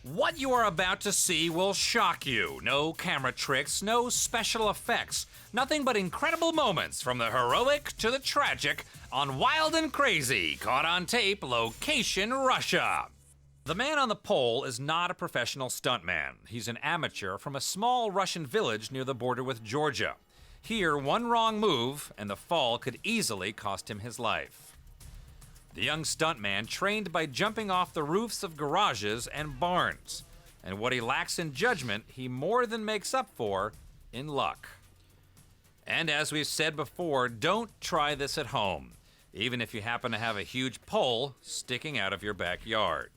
What you are about to see will shock you. No camera tricks, no special effects. Nothing but incredible moments from the heroic to the tragic on Wild&Crazy, caught on tape, location Russia. The man on the pole is not a professional stuntman. He's an amateur from a small Russian village near the border with Georgia. Here, one wrong move and the fall could easily cost him his life. The young stuntman trained by jumping off the roofs of garages and barns. And what he lacks in judgment, he more than makes up for in luck. And as we've said before, don't try this at home, even if you happen to have a huge pole sticking out of your backyard.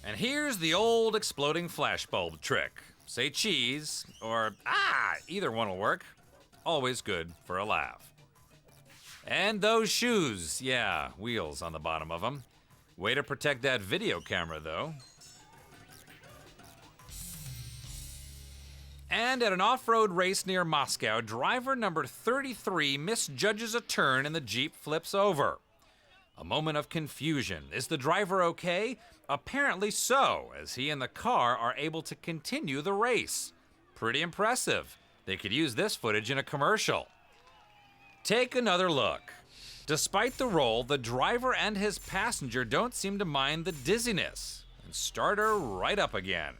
And here's the old exploding flashbulb trick. Say cheese, or either one will work. Always good for a laugh. And those shoes, yeah, wheels on the bottom of them. Way to protect that video camera, though. And at an off-road race near Moscow, driver number 33 misjudges a turn and the Jeep flips over. A moment of confusion. Is the driver okay? Apparently so, as he and the car are able to continue the race. Pretty impressive. They could use this footage in a commercial. Take another look. Despite the roll, the driver and his passenger don't seem to mind the dizziness and start her right up again.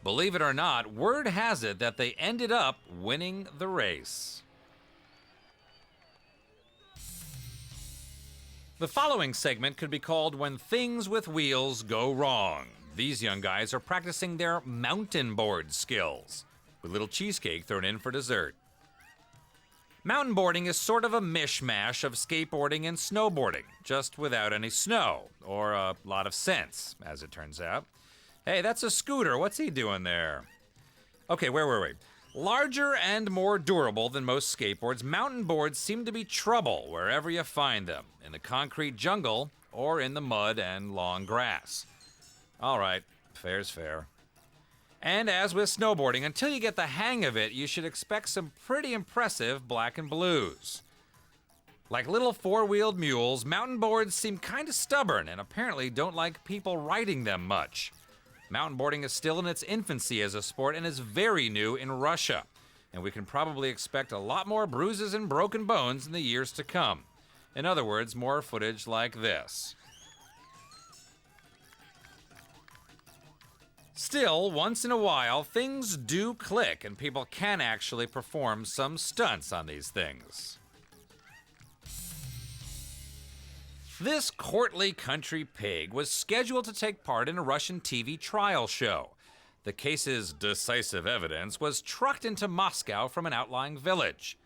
Believe it or not, word has it that they ended up winning the race. The following segment could be called When Things with Wheels Go Wrong. These young guys are practicing their mountain board skills, with little cheesecake thrown in for dessert. Mountain boarding is sort of a mishmash of skateboarding and snowboarding, just without any snow, or a lot of sense, as it turns out. Hey, that's a scooter. What's he doing there? Okay, where were we? Larger and more durable than most skateboards, mountain boards seem to be trouble wherever you find them, in the concrete jungle or in the mud and long grass. All right, fair's fair. And as with snowboarding, until you get the hang of it, you should expect some pretty impressive black and blues. Like little four-wheeled mules, mountain boards seem kind of stubborn and apparently don't like people riding them much. Mountain boarding is still in its infancy as a sport and is very new in Russia, and we can probably expect a lot more bruises and broken bones in the years to come. In other words, more footage like this. Still, once in a while, things do click and people can actually perform some stunts on these things. This courtly country pig was scheduled to take part in a Russian TV trial show. The case's decisive evidence was trucked into Moscow from an outlying village.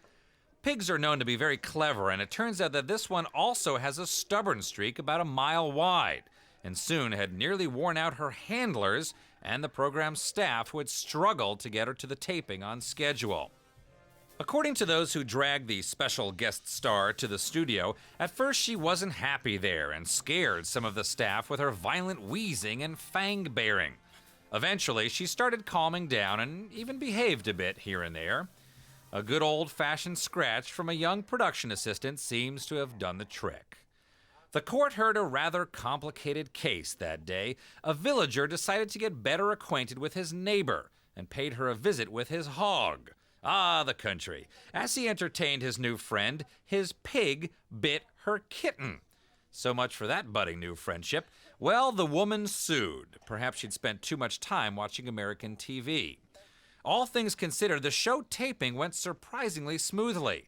Pigs are known to be very clever, and it turns out that this one also has a stubborn streak about a mile wide, and soon had nearly worn out her handlers and the program's staff who had struggled to get her to the taping on schedule. According to those who dragged the special guest star to the studio, at first she wasn't happy there and scared some of the staff with her violent wheezing and fang-bearing. Eventually, she started calming down and even behaved a bit here and there. A good old-fashioned scratch from a young production assistant seems to have done the trick. The court heard a rather complicated case that day. A villager decided to get better acquainted with his neighbor and paid her a visit with his hog. Ah, the country. As he entertained his new friend, his pig bit her kitten. So much for that budding new friendship. Well, the woman sued. Perhaps she'd spent too much time watching American TV. All things considered, the show taping went surprisingly smoothly.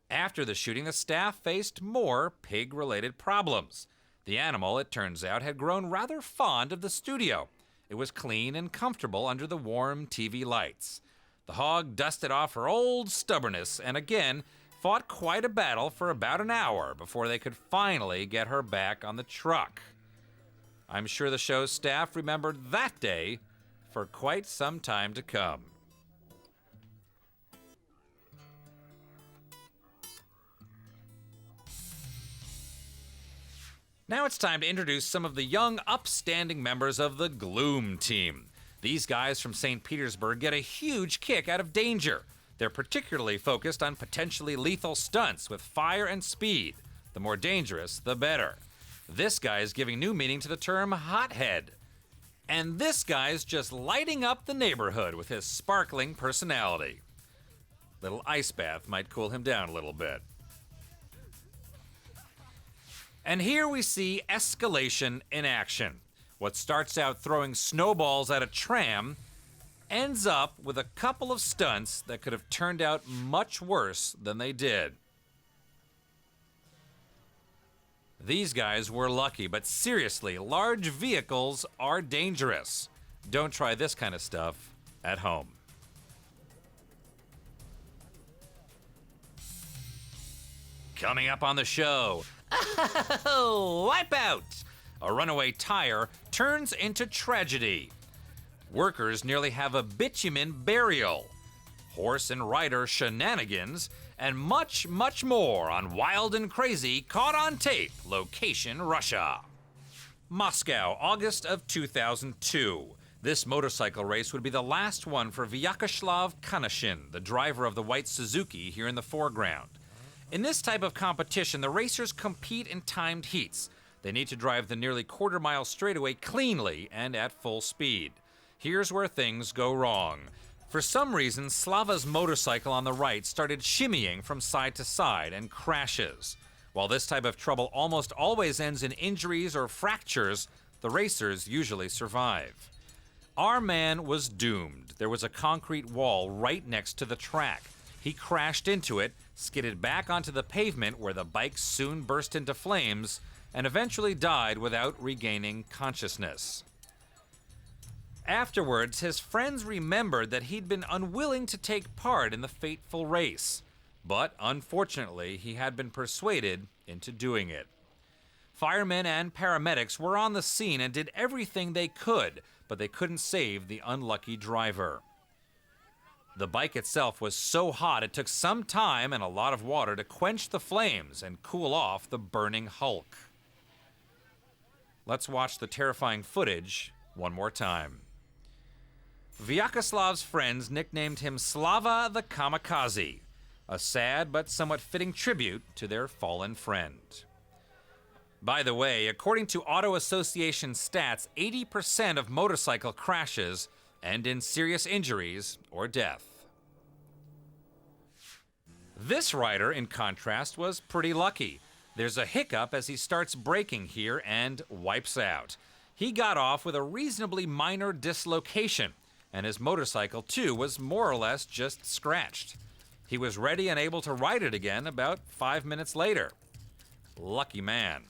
After the shooting, the staff faced more pig-related problems. The animal, it turns out, had grown rather fond of the studio. It was clean and comfortable under the warm TV lights. The hog dusted off her old stubbornness and again fought quite a battle for about an hour before they could finally get her back on the truck. I'm sure the show's staff remembered that day for quite some time to come. Now it's time to introduce some of the young, upstanding members of the Gloom team. These guys from St. Petersburg get a huge kick out of danger. They're particularly focused on potentially lethal stunts with fire and speed. The more dangerous, the better. This guy's giving new meaning to the term hothead. And this guy's just lighting up the neighborhood with his sparkling personality. Little ice bath might cool him down a little bit. And here we see escalation in action. What starts out throwing snowballs at a tram ends up with a couple of stunts that could have turned out much worse than they did. These guys were lucky, but seriously, large vehicles are dangerous. Don't try this kind of stuff at home. Coming up on the show, Wipeout! A runaway tire turns into tragedy. Workers nearly have a bitumen burial. Horse and rider shenanigans, and much, much more on Wild and Crazy, caught on tape, location Russia. Moscow, August of 2002. This motorcycle race would be the last one for Vyacheslav Kanashin, the driver of the white Suzuki, here in the foreground. In this type of competition, the racers compete in timed heats. They need to drive the nearly quarter-mile straightaway cleanly and at full speed. Here's where things go wrong. For some reason, Slava's motorcycle on the right started shimmying from side to side and crashes. While this type of trouble almost always ends in injuries or fractures, the racers usually survive. Our man was doomed. There was a concrete wall right next to the track. He crashed into it, skidded back onto the pavement where the bike soon burst into flames, and eventually died without regaining consciousness. Afterwards, his friends remembered that he'd been unwilling to take part in the fateful race, but unfortunately, he had been persuaded into doing it. Firemen and paramedics were on the scene and did everything they could, but they couldn't save the unlucky driver. The bike itself was so hot it took some time and a lot of water to quench the flames and cool off the burning hulk. Let's watch the terrifying footage one more time. Vyacheslav's friends nicknamed him Slava the Kamikaze, a sad but somewhat fitting tribute to their fallen friend. By the way, according to Auto Association stats, 80% of motorcycle crashes end in serious injuries or death. This rider, in contrast, was pretty lucky. There's a hiccup as he starts braking here and wipes out. He got off with a reasonably minor dislocation, and his motorcycle, too, was more or less just scratched. He was ready and able to ride it again about 5 minutes later. Lucky man.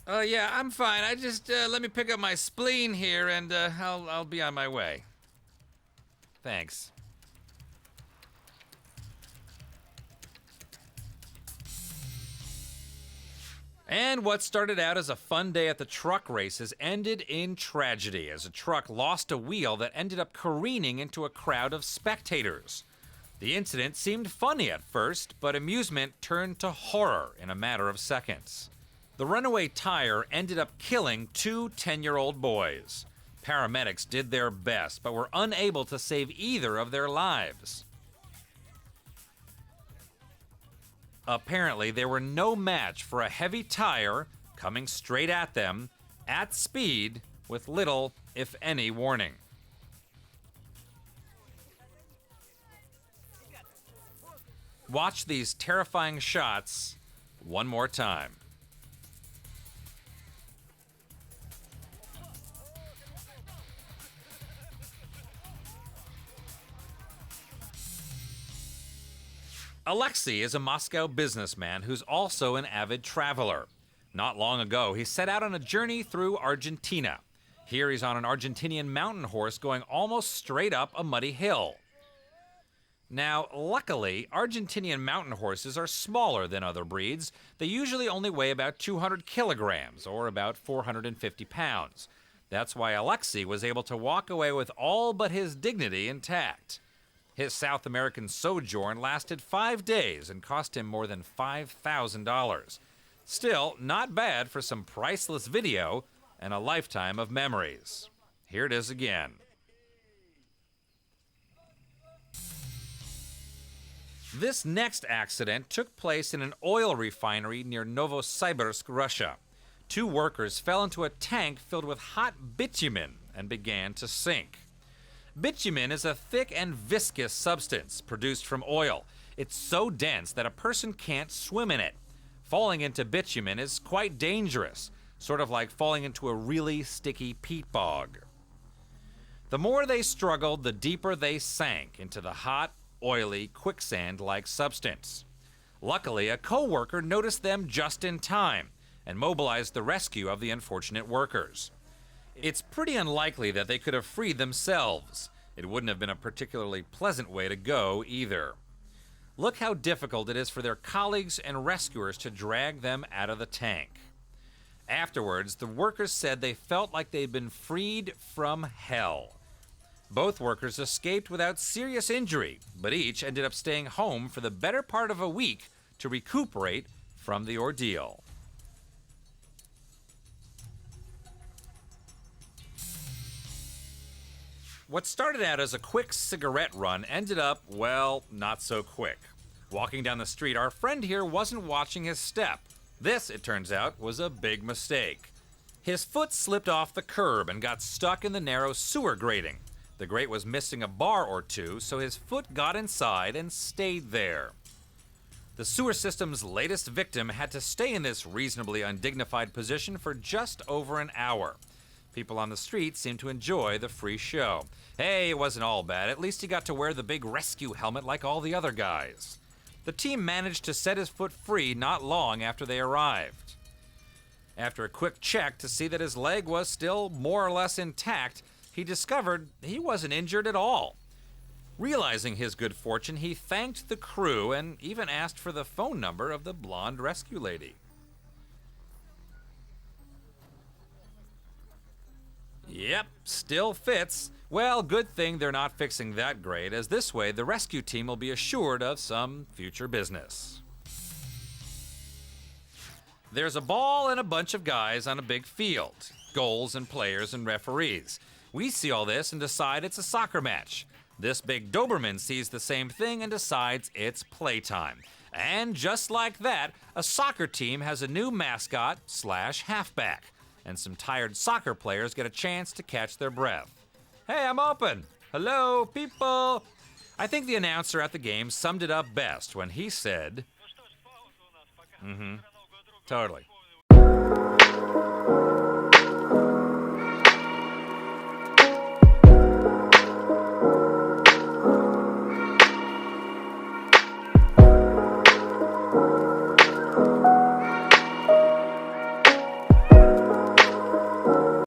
Yeah, I'm fine. I just, let me pick up my spleen here and I'll be on my way. Thanks. And what started out as a fun day at the truck races ended in tragedy as a truck lost a wheel that ended up careening into a crowd of spectators. The incident seemed funny at first, but amusement turned to horror in a matter of seconds. The runaway tire ended up killing two 10-year-old boys. Paramedics did their best, but were unable to save either of their lives. Apparently, they were no match for a heavy tire coming straight at them, at speed, with little, if any, warning. Watch these terrifying shots one more time. Alexei is a Moscow businessman who's also an avid traveler. Not long ago, he set out on a journey through Argentina. Here he's on an Argentinian mountain horse going almost straight up a muddy hill. Now, luckily, Argentinian mountain horses are smaller than other breeds. They usually only weigh about 200 kilograms, or about 450 pounds. That's why Alexei was able to walk away with all but his dignity intact. His South American sojourn lasted 5 days and cost him more than $5,000. Still, not bad for some priceless video and a lifetime of memories. Here it is again. This next accident took place in an oil refinery near Novosibirsk, Russia. 2 workers fell into a tank filled with hot bitumen and began to sink. Bitumen is a thick and viscous substance produced from oil. It's so dense that a person can't swim in it. Falling into bitumen is quite dangerous, sort of like falling into a really sticky peat bog. The more they struggled, the deeper they sank into the hot, oily, quicksand-like substance. Luckily, a co-worker noticed them just in time and mobilized the rescue of the unfortunate workers. It's pretty unlikely that they could have freed themselves. It wouldn't have been a particularly pleasant way to go either. Look how difficult it is for their colleagues and rescuers to drag them out of the tank. Afterwards, the workers said they felt like they'd been freed from hell. Both workers escaped without serious injury, but each ended up staying home for the better part of a week to recuperate from the ordeal. What started out as a quick cigarette run ended up, well, not so quick. Walking down the street, our friend here wasn't watching his step. This, it turns out, was a big mistake. His foot slipped off the curb and got stuck in the narrow sewer grating. The grate was missing a bar or two, so his foot got inside and stayed there. The sewer system's latest victim had to stay in this reasonably undignified position for just over an hour. People on the street seemed to enjoy the free show. Hey, it wasn't all bad. At least he got to wear the big rescue helmet like all the other guys. The team managed to set his foot free not long after they arrived. After a quick check to see that his leg was still more or less intact, he discovered he wasn't injured at all. Realizing his good fortune, he thanked the crew and even asked for the phone number of the blonde rescue lady. Yep, still fits. Well, good thing they're not fixing that grade, as this way the rescue team will be assured of some future business. There's a ball and a bunch of guys on a big field. Goals and players and referees. We see all this and decide it's a soccer match. This big Doberman sees the same thing and decides it's playtime. And just like that, a soccer team has a new mascot/halfback. And some tired soccer players get a chance to catch their breath. Hey, I'm open. Hello, people. I think the announcer at the game summed it up best when he said, totally.